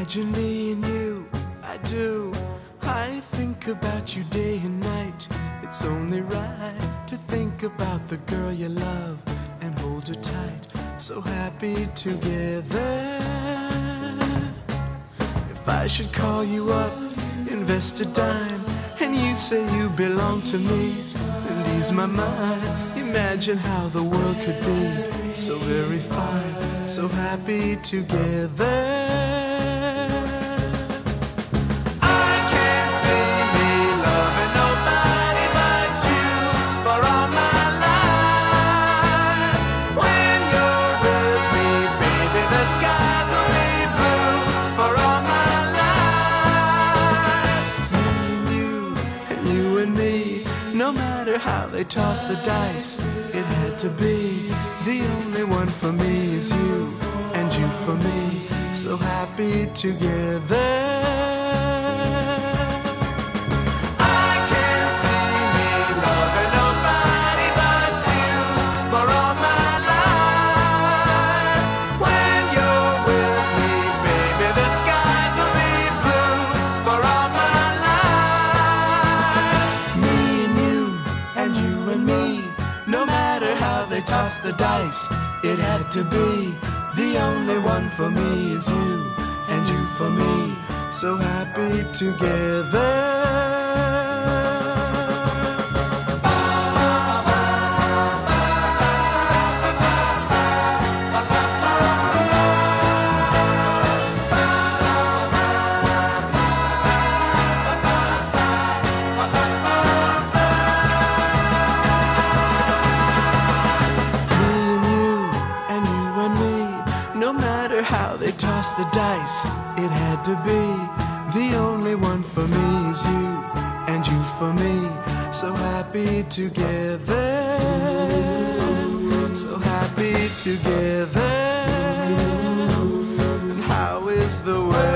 Imagine me and you, I do. I think about you day and night. It's only right to think about the girl you love and hold her tight. So happy together. If I should call you up, invest a dime, and you say you belong to me and ease my mind, imagine how the world could be so very fine, so happy together. No matter how they toss the dice, it had to be. The only one for me is you, and you for me, so happy together. Toss the dice, it had to be. The only one for me is you, and you for me, so happy together. No matter how they toss the dice, it had to be. The only one for me is you, and you for me, so happy together. So happy together. And how is the weather?